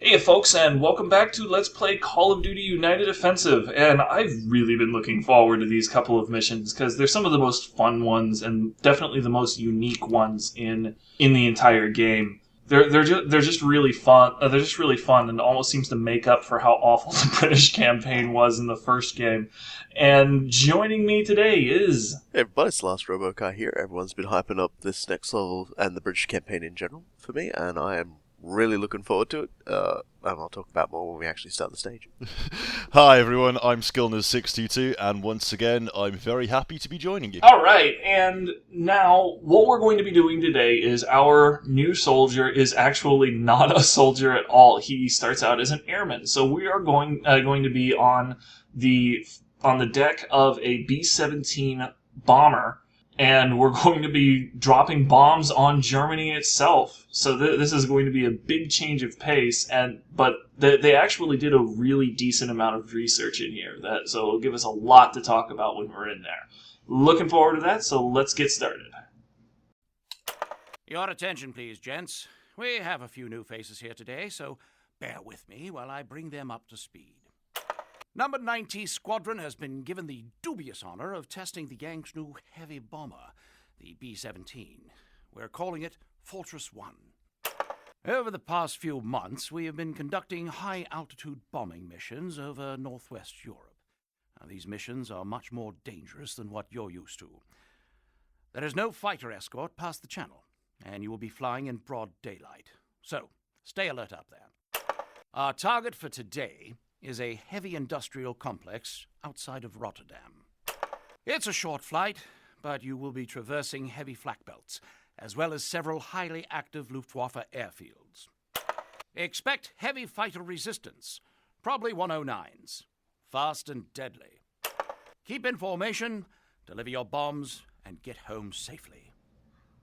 Hey folks, and welcome back to Let's Play Call of Duty United Offensive. And I've really been looking forward to these couple of missions because they're some of the most fun ones and definitely the most unique ones in the entire game. They're just really fun. They're just really fun, and almost seems to make up for how awful the British campaign was in the first game. And joining me today is Hey everybody, it's Last Robocar here. Everyone's been hyping up this next level and the British campaign in general for me, and I am really looking forward to it. And I'll talk about more when we actually start the stage. Hi everyone, I'm Skillness622, and once again, I'm very happy to be joining you. Alright, and now what we're going to be doing today is our new soldier is actually not a soldier at all. He starts out as an airman. So we are going to be on the deck of a B-17 bomber, and we're going to be dropping bombs on Germany itself. So this is going to be a big change of pace, but they actually did a really decent amount of research in here, so it'll give us a lot to talk about when we're in there. Looking forward to that, so let's get started. Your attention, please, gents. We have a few new faces here today, so bear with me while I bring them up to speed. Number 90 Squadron has been given the dubious honor of testing the gang's new heavy bomber, the B-17. We're calling it Fortress 1. Over the past few months, we have been conducting high-altitude bombing missions over northwest Europe. Now, these missions are much more dangerous than what you're used to. There is no fighter escort past the channel, and you will be flying in broad daylight. So, stay alert up there. Our target for today is a heavy industrial complex outside of Rotterdam. It's a short flight, but you will be traversing heavy flak belts, as well as several highly active Luftwaffe airfields. Expect heavy fighter resistance, probably 109s, fast and deadly. Keep in formation, deliver your bombs, and get home safely.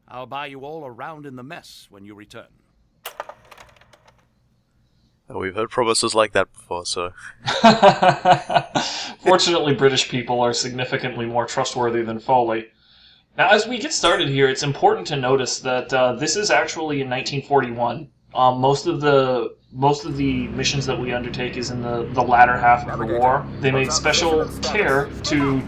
I'll buy you all a round in the mess when you return. We've heard promises like that before, so... Fortunately, British people are significantly more trustworthy than Foley. Now, as we get started here, it's important to notice that this is actually in 1941. Most of the missions that we undertake is in the latter half of the war. They made special care to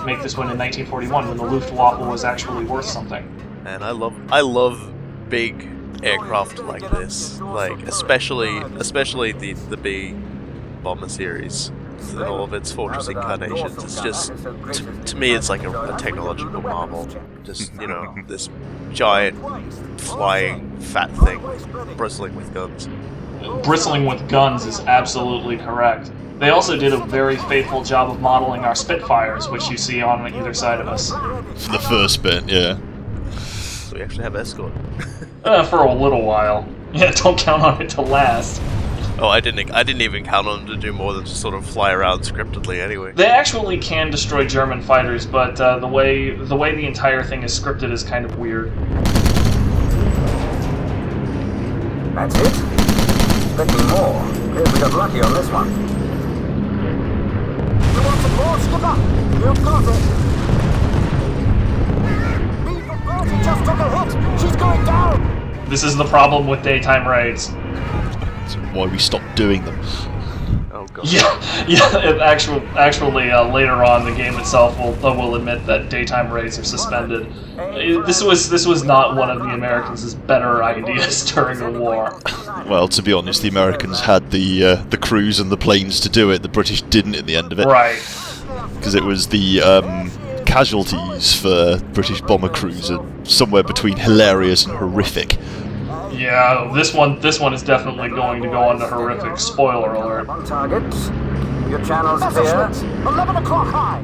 make this one in 1941 when the Luftwaffe was actually worth something. And I love big aircraft like this, like especially the B bomber series and all of its Fortress incarnations. It's just to me, it's like a technological marvel. Just this giant flying fat thing bristling with guns. Bristling with guns is absolutely correct. They also did a very faithful job of modeling our Spitfires, which you see on either side of us. For the first bit, yeah. So we actually have escort. For a little while. Yeah, don't count on it to last. Oh, I didn't even count on them to do more than just sort of fly around scriptedly anyway. They actually can destroy German fighters, but the way the entire thing is scripted is kind of weird. That's it? Expecting more. Guess we got lucky on this one. You want some more, Skipper? You've got it. Just took a hit. She's going down. This is the problem with daytime raids. That's why we stopped doing them. Oh god. Yeah. Actually, later on, the game itself will admit that daytime raids are suspended. This was not one of the Americans' better ideas during the war. Well, to be honest, the Americans had the crews and the planes to do it. The British didn't at the end of it. Right. Because it was the casualties for British bomber crews are somewhere between hilarious and horrific. Yeah, this one is definitely going to go on the horrific. Spoiler alert. On target. Your channel's clear. 11 o'clock high.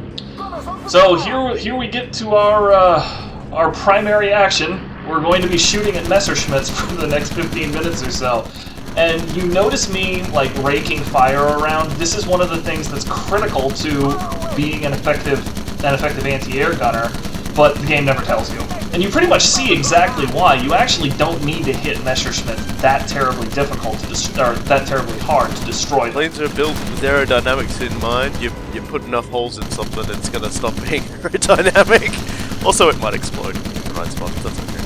So here we get to our primary action. We're going to be shooting at Messerschmitts for the next 15 minutes or so. And you notice me like raking fire around. This is one of the things that's critical to being an effective anti-air gunner, but the game never tells you. And you pretty much see exactly why. You actually don't need to hit Messerschmitt that terribly difficult to or that terribly hard to destroy. Planes are built with aerodynamics in mind. You put enough holes in something, it's gonna stop being aerodynamic. Also, it might explode in the right spot. That's okay.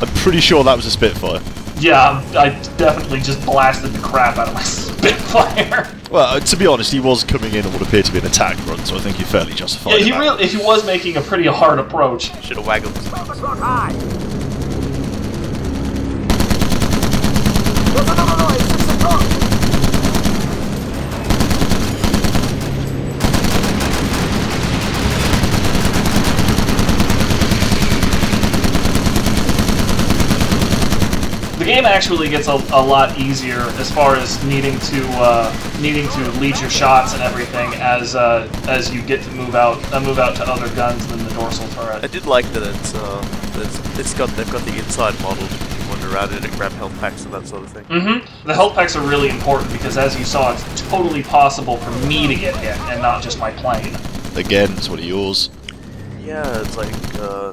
I'm pretty sure that was a Spitfire. Yeah, I definitely just blasted the crap out of my Spitfire. Well, to be honest, he was coming in on what appeared to be an attack run, so I think you're fairly justified. Yeah, he was making a pretty hard approach. Should have waggled. Focus lock high. There's another noise. 6 o'clock. The game actually gets a lot easier as far as needing to lead your shots and everything as you get to move out to other guns than the dorsal turret. I did like that they've got the inside model. You wander around in it, grab health packs and that sort of thing. The health packs are really important because, as you saw, it's totally possible for me to get hit and not just my plane. Again, it's one of yours. Yeah, it's like.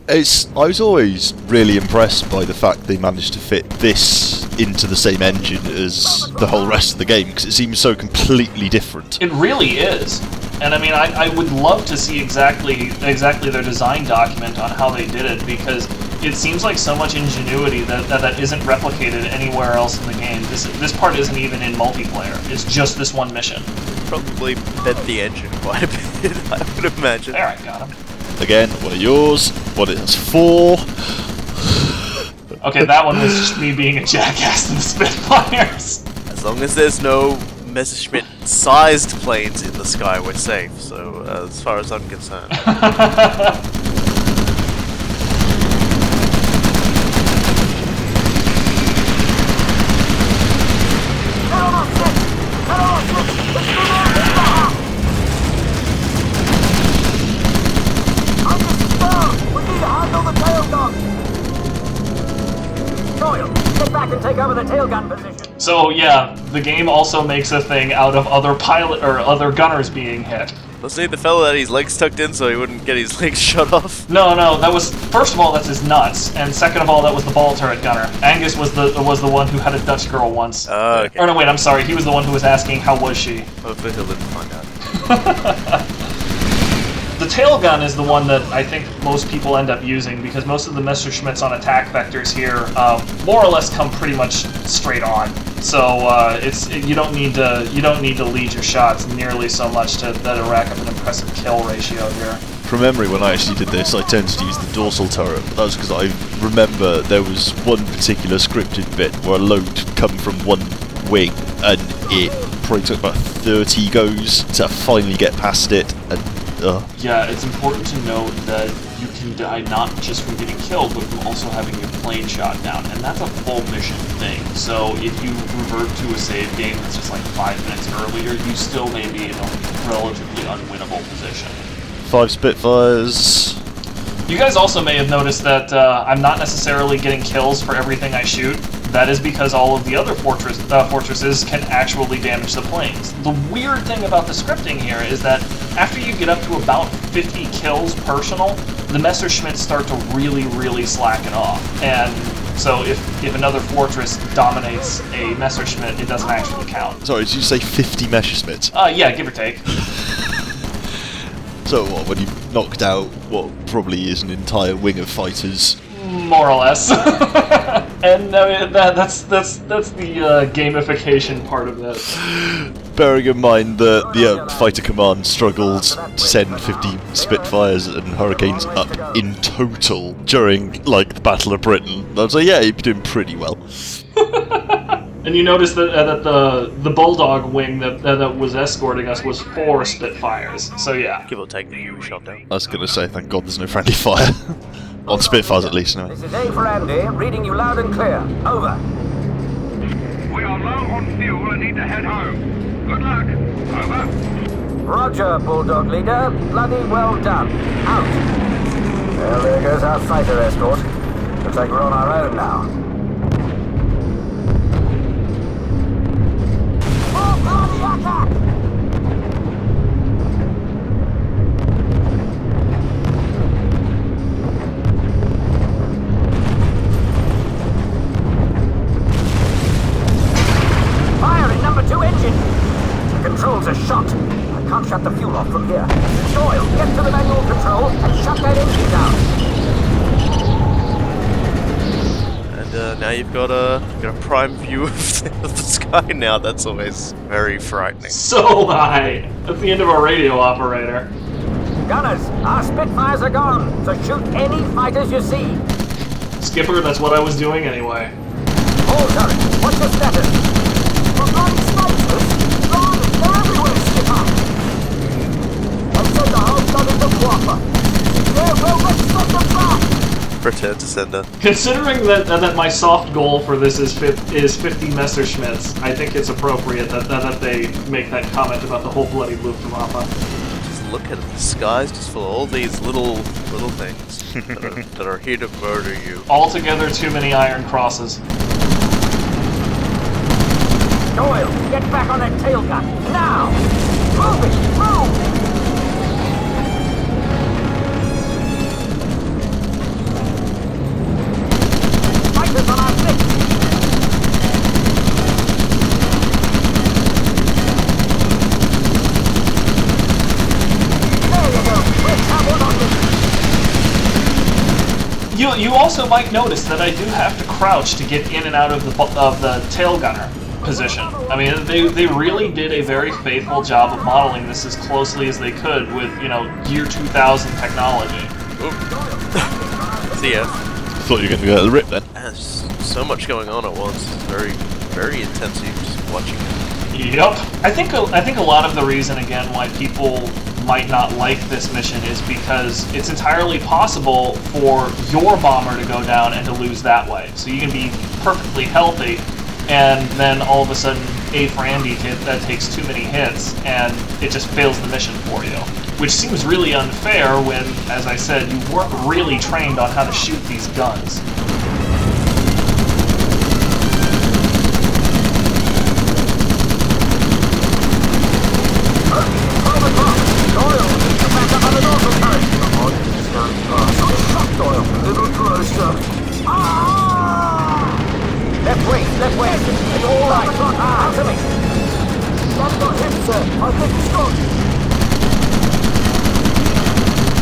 I was always really impressed by the fact they managed to fit this into the same engine as the whole rest of the game, because it seems so completely different. It really is. And I mean, I would love to see exactly their design document on how they did it, because it seems like so much ingenuity that isn't replicated anywhere else in the game. This part isn't even in multiplayer. It's just this one mission. Probably bent the engine quite a bit, I would imagine. There, I got him. Again, one of yours. What it has 4. Okay, that one was just me being a jackass in the Spitfires. As long as there's no Messerschmitt-sized planes in the sky, we're safe. So, as far as I'm concerned. Get back and take over the tailgun position. So yeah, the game also makes a thing out of other other gunners being hit. Let's say the fellow had his legs tucked in so he wouldn't get his legs shut off. No, that was, first of all, that's his nuts, and second of all, that was the ball turret gunner. Angus was the one who had a Dutch girl once. Okay. Or no, wait, I'm sorry, he was the one who was asking how was she. Hopefully he'll live to find out. The tail gun is the one that I think most people end up using, because most of the Messerschmitts on attack vectors here more or less come pretty much straight on. So you don't need to lead your shots nearly so much to rack up an impressive kill ratio here. From memory, when I actually did this, I tended to use the dorsal turret, but that was because I remember there was one particular scripted bit where a load come from one wing, and it probably took about 30 goes to finally get past it, and Yeah, it's important to note that you can die not just from getting killed, but from also having your plane shot down, and that's a full mission thing. So if you revert to a save game that's just like 5 minutes earlier, you still may be in a relatively unwinnable position. 5 Spitfires. You guys also may have noticed that I'm not necessarily getting kills for everything I shoot. That is because all of the other fortresses can actually damage the planes. The weird thing about the scripting here is that after you get up to about 50 kills personal, the Messerschmitts start to really, really slacken off. And so if another fortress dominates a Messerschmitt, it doesn't actually count. Sorry, did you say 50 Messerschmitts? Yeah, give or take. So what, when you knocked out what probably is an entire wing of fighters? More or less. And that's the gamification part of this. Bearing in mind that the fighter command struggled to send 50 Spitfires and Hurricanes up in total during, like, the Battle of Britain, I was like, yeah, you're doing pretty well. And you notice that the Bulldog wing that was escorting us was 4 Spitfires, so yeah. Give or take the few we shot down. I was going to say, thank God there's no friendly fire. On Spitfires, at least, anyway. This is A for Andy, reading you loud and clear. Over. We are low on fuel and need to head home. Good luck. Over. Roger, Bulldog Leader. Bloody well done. Out. Well, there goes our fighter escort. Looks like we're on our own now. More cardiac attack! Controls are shot. I can't shut the fuel off from here. Doyle, get to the manual control and shut that engine down. And now you've got a prime view of the sky now. That's always very frightening. So high! That's the end of our radio operator. Gunners, our Spitfires are gone, so shoot any fighters you see. Skipper, that's what I was doing anyway. All turret, what's your status? For bloody snipers? Gone, they're everywhere, Skipper. I'll send the whole gun into Whopper. They're let's set them back. Return to sender. Considering that my soft goal for this is 50 Messerschmitts, I think it's appropriate that they make that comment about the whole bloody Luftwaffe. Just look at the skies, just full of all these little things that are here to murder you. Altogether, too many Iron Crosses. Doyle, get back on that tail gun, now! Move it, move! Fighters on our six! There you go, we're tabbled on this! You also might notice that I do have to crouch to get in and out of the tail gunner position. I mean, they really did a very faithful job of modeling this as closely as they could with, year 2000 technology. See ya. Thought you were going to go at the rip then. There's so much going on at once. It's very, very intensive just watching it. Yep. I think a lot of the reason, again, why people might not like this mission is because it's entirely possible for your bomber to go down and to lose that way. So you can be perfectly healthy, and then all of a sudden A for Andy that takes too many hits, and it just fails the mission for you. Which seems really unfair when, as I said, you weren't really trained on how to shoot these guns. Left wing, it's all right, answer me. One got him, sir, I think he's gone.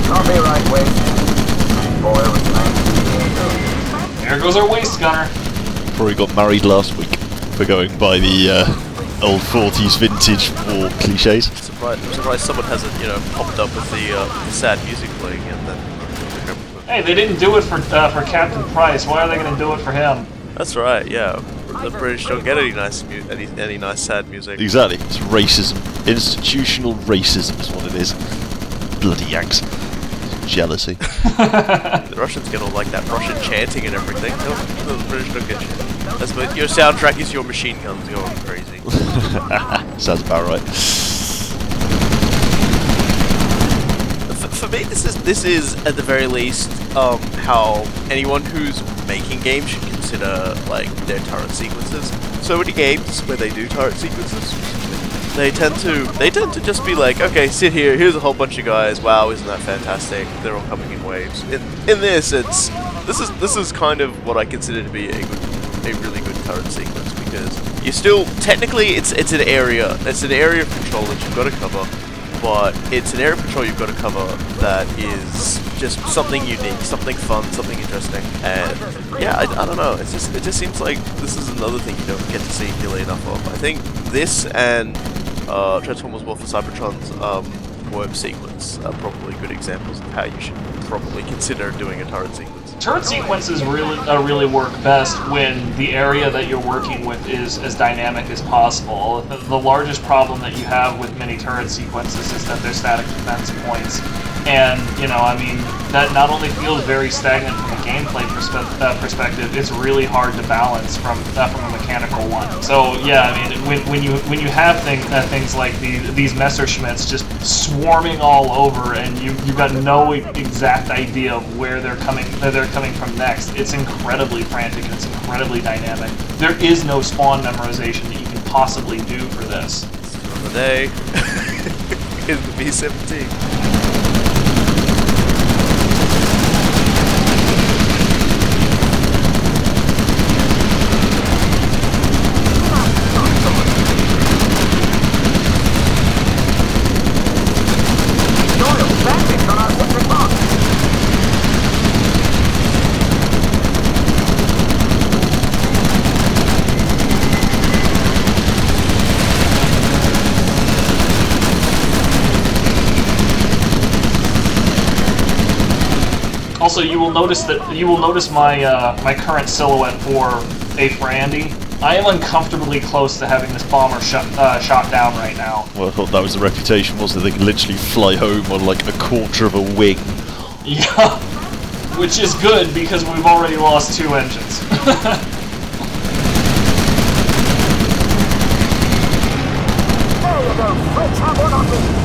Copy right wing. Boy, was 19. There goes our waist gunner. Probably got married last week for going by the old 40s vintage war cliches. I'm surprised someone hasn't, popped up with the sad music playing and then. Hey, they didn't do it for Captain Price. Why are they going to do it for him? That's right. Yeah, the British don't get any nice sad music. Exactly. It's racism. Institutional racism is what it is. Bloody Yanks. Jealousy. The Russians get all like that Russian chanting and everything. No, the British don't get shit. That's what your soundtrack is. Your machine guns going crazy. Sounds about right. For me, this is at the very least how anyone who's making games should consider like their turret sequences. So many games where they do turret sequences, they tend to just be like, okay, sit here. Here's a whole bunch of guys. Wow, isn't that fantastic? They're all coming in waves. In this is kind of what I consider to be a really good turret sequence, because you still technically it's an area of control that you've got to cover. But it's an area of control you've got to cover that is just something unique, something fun, something interesting, and yeah, I don't know. It just seems like this is another thing you don't get to see nearly enough of. I think this and Transformers War for Cybertron's worm sequence are probably good examples of how you should probably consider doing a turret sequence. Turret sequences really work best when the area that you're working with is as dynamic as possible. The largest problem that you have with many turret sequences is that they're static defense points. And, that not only feels very stagnant from a gameplay perspective, it's really hard to balance from a mechanical one. So, yeah, when you have things like these Messerschmitts just swarming all over, and you've got no exact idea of where they're coming from next, it's incredibly frantic and it's incredibly dynamic. There is no spawn memorization that you can possibly do for this. Another day in the B-17. Also, you will notice my my current silhouette for A for Andy. I am uncomfortably close to having this bomber shot down right now. Well, I thought that was the reputation, was that they could literally fly home on like a quarter of a wing. Yeah, which is good because we've already lost 2 engines. There you go, switch up or nothing.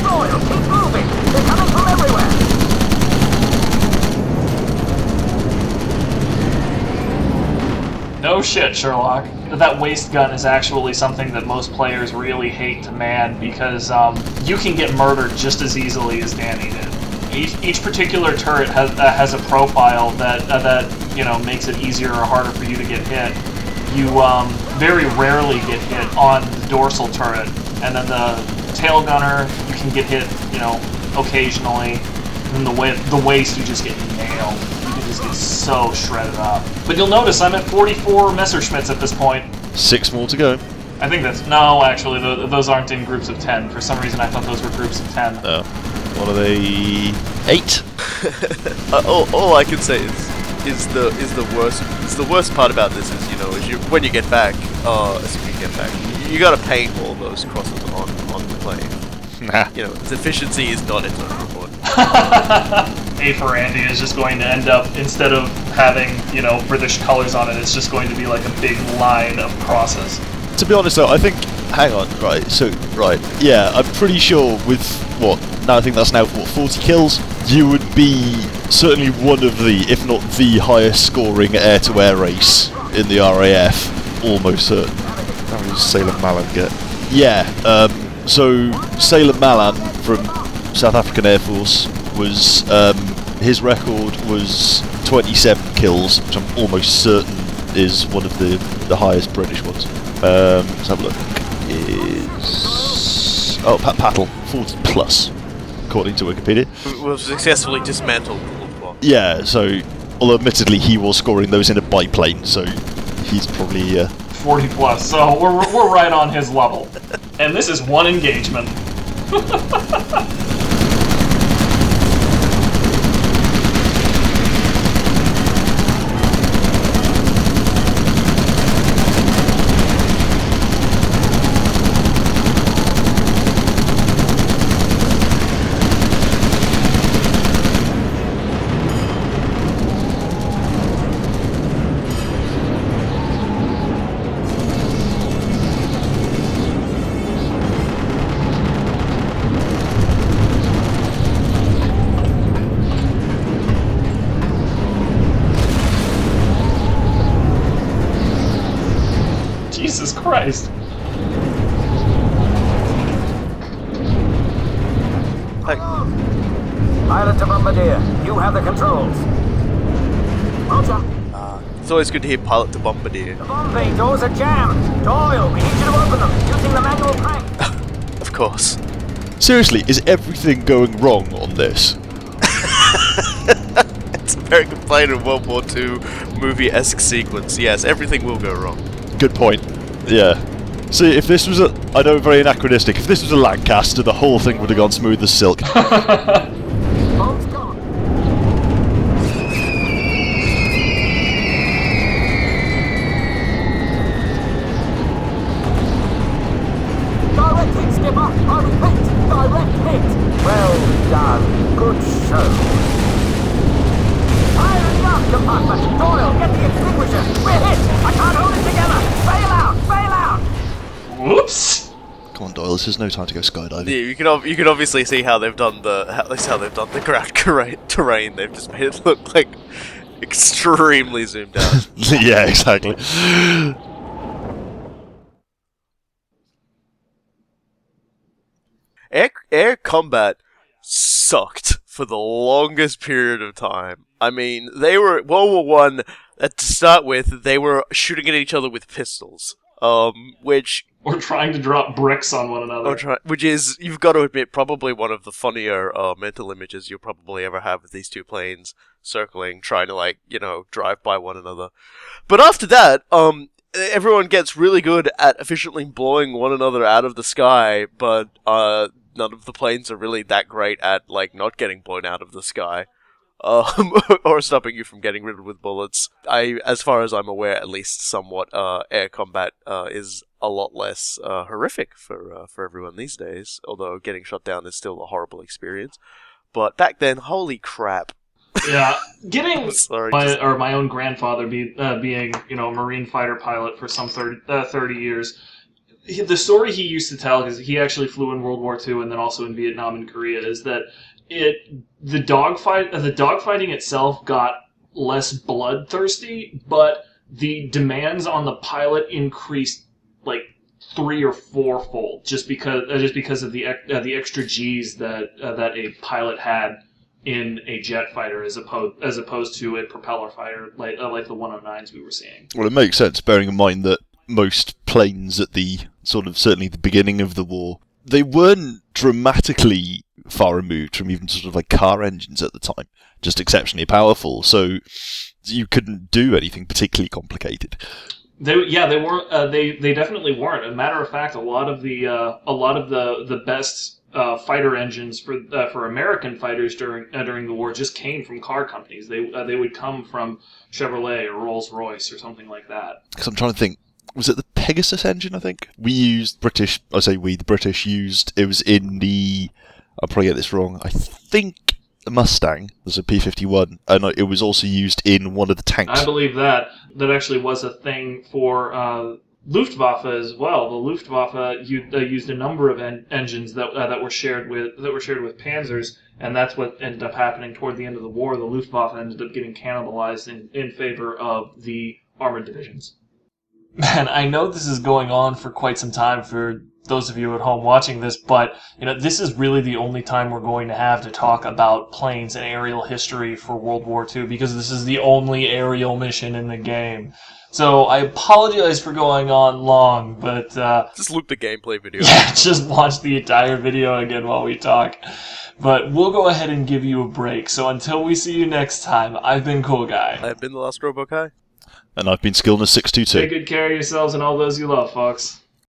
Doyle, keep moving. They're coming from everywhere. No shit, Sherlock. That waste gun is actually something that most players really hate to man because you can get murdered just as easily as Danny did. Each particular turret has a profile that you know makes it easier or harder for you to get hit. You very rarely get hit on the dorsal turret, and then the tail gunner you can get hit, you know, occasionally. And the waste you just get nailed. You can just get so shredded up. But you'll notice I'm at 44 Messerschmitts at this point. 6 more to go. I think that's... No, actually, those aren't in groups of 10. For some reason, I thought those were groups of 10. Oh. What are they? 8? All I can say is the worst part about this is, you know, when you get back, assuming you get back, you gotta paint all those crosses on the plane. Nah. You know, its efficiency is not its own reward. A for Andy is just going to end up, instead of having, you know, British colours on it, it's just going to be like a big line of crosses. To be honest though, I think... Hang on, right, yeah, I'm pretty sure with, now I think that's now, 40 kills? You would be certainly one of the, if not the highest scoring air-to-air race in the RAF, almost certain. How many does Salem Malin get? Yeah, so Salem Malan from South African Air Force was, his record was 27 kills, which I'm almost certain is one of the highest British ones. Let's have a look. Pat Pattle, 40 plus, according to Wikipedia. We've successfully dismantled the little plot. Yeah, so, although admittedly he was scoring those in a biplane, so he's probably... 40 plus, so we're right on his level. And this is one engagement. Jesus Christ. Pilot to Bombardier, you have the controls. Roger. It's always good to hear pilot to bombardier. The bomb bay doors are jammed. Doyle, we need you to open them using the manual crank. Of course. Seriously, is everything going wrong on this? It's American plane in World War II movie-esque sequence. Yes, everything will go wrong. Good point. Yeah. See, if this was I know, very anachronistic, if this was a Lancaster, the whole thing would have gone smooth as silk. Bomb's gone. Direct hit, skipper. I repeat, direct hit. Well done. Good show. Fire in the aft compartment. Doyle, get the extinguisher. We're hit. I can't hold it together. Bail out. Bail out. Whoops. Come on, Doyle, this is no time to go skydiving. Yeah, you can obviously see how they've done the ground terrain. They've just made it look like extremely zoomed out. Yeah, exactly. Air combat sucked for the longest period of time. I mean, they were World War One. To start with, they were shooting at each other with pistols, which Or trying to drop bricks on one another. Which is, you've got to admit, probably one of the funnier mental images you'll probably ever have of these two planes circling, trying to, like, you know, drive by one another. But after that, everyone gets really good at efficiently blowing one another out of the sky, but none of the planes are really that great at, like, not getting blown out of the sky. Or stopping you from getting riddled with bullets. As far as I'm aware, at least somewhat, air combat is a lot less horrific for everyone these days. Although getting shot down is still a horrible experience. But back then, holy crap! Yeah, getting Sorry, my own grandfather being a Marine fighter pilot for some 30 years. The story he used to tell, because he actually flew in World War II and then also in Vietnam and Korea, is that the dogfighting itself got less bloodthirsty, but the demands on the pilot increased like 3 or 4-fold just because of the extra G's that a pilot had in a jet fighter as opposed to a propeller fighter like the 109s we were seeing. Well, it makes sense, bearing in mind that most planes at the certainly the beginning of the war, they weren't dramatically far removed from even sort of like car engines at the time, just exceptionally powerful, so you couldn't do anything particularly complicated. They weren't. They definitely weren't. As a matter of fact, a lot of the best fighter engines for American fighters during the war just came from car companies. They would come from Chevrolet or Rolls-Royce or something like that. Because I'm trying to think, was it the Pegasus engine? I think the British used. It was in the. I'll probably get this wrong. I think the Mustang was a P-51, and it was also used in one of the tanks. I believe that actually was a thing for Luftwaffe as well. The Luftwaffe used a number of engines that were shared with Panzers, and that's what ended up happening toward the end of the war. The Luftwaffe ended up getting cannibalized in favor of the armored divisions. Man, I know this is going on for quite some time for those of you at home watching this, but this is really the only time we're going to have to talk about planes and aerial history for World War II, because this is the only aerial mission in the game. So I apologize for going on long, but just loop the gameplay video. Yeah, just watch the entire video again while we talk. But we'll go ahead and give you a break. So until we see you next time, I've been Cool Guy. I've been the Last Robokai. And I've been Skillness622. Take good care of yourselves and all those you love, folks.